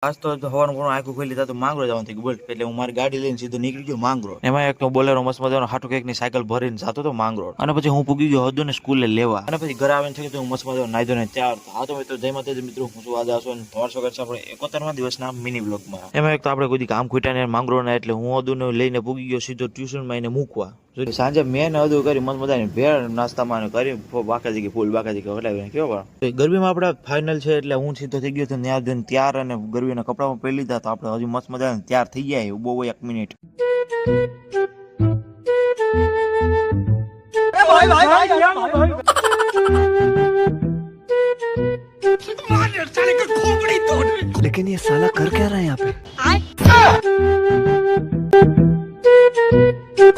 આજ તો હવાનું ઘણું આખું ખોલી લીધા તો માંગરો જવાનું થઈ ગયું એટલે હું મારી ગાડી લઈને સીધો નીકળી ગયો માંગરો. એમાં એક તો બોલેરો મસ્ત મજાનો હાટુ કેક ની સાયકલ ભરીને જતો તો માંગરો. અને પછી હું પૂગી ગયો હતો ને સ્કૂલે લેવા. અને પછી ઘરે આવીને થઈ ગયું હું મસ્ત મજાનો નાઈ ધોઈને તૈયાર હતો. હા તો મિત્રો જય માતાજી મિત્રો, હું છું આજે આસો અને તમારું સ્વાગત છે આપણે 71મા દિવસના મિની બ્લોગમાં. એમાં એક તો આપણે કોઈ કામ ખૂટ્યા ને માંગરો ના એટલે હું અદુને લઈને પૂગી ગયો સીધો ટ્યુશનમાં એને મૂકવા. સાંજે મેં ને અદુ કરી મસ્ત મજાની ભેળ નાસ્તામાં કરી બાકાજી કે ફૂલ બાકાજી કે વટાવીને કેવો પણ ગરમીમાં આપણે ફાઇનલ છે એટલે હું સીધો થઈ ગયો તો ત્યાં જઈને તૈયાર અને ગરમીના કપડામાં પહેરી લીધા તો આપણે હજી મસ્ત મજાને તૈયાર થઈ ગયા બહુ 1 મિનિટ. लेकिन ये साला कर क्या रहा है यहाँ पे?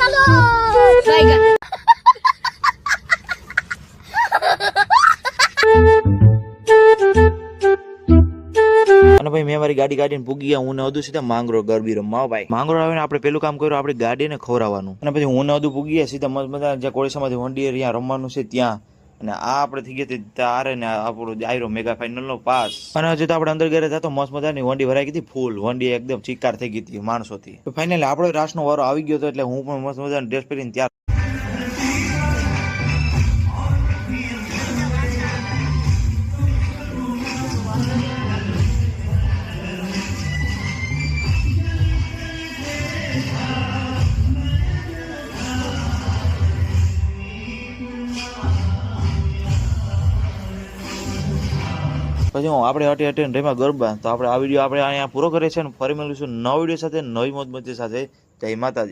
चलो बैगन અને ભાઈ મેં મારી ગાડી કાઢીને પૂગી ગયા. હું ને અદુ સીધા માંગરો ગરબી રમવા. ભાઈ માંગરો આવીને આપણે પેલું કામ કર્યું, આપણી ગાડીને ખવડાવવાનું. અને પછી હું ને અદુ પૂગી ગયા સીધા મસ્ત મજા જ્યાં કોળીસામાંથી વંડી ત્યાં રમવાનું છે ત્યાં. અને આ આપણે થઈ ગયા તારે ને આપણું આયરો મેગા ફાઇનલ નો પાસ. અને હજી તો આપણે અંદર ગયા હતા તો મસ્ત મજાની વંડી ભરાઈ ગઈ હતી ફૂલ. વંડી એકદમ ચિકાર થઈ ગઈ હતી માણસોથી. તો ફાઇનલી આપણો રાસનો વારો આવી ગયો હતો એટલે હું પણ મસ્ત મજાની ડ્રેસ પહેરીને ત્યાં પછી આપણે હટી રેમાં ગરબા. તો આપણે આ વિડીયો આપણે અહીંયા પૂરો કરીએ છીએ અને ફરી મળીશું નવા વિડીયો સાથે નવી મોજ મસ્તી સાથે. જય માતાજી.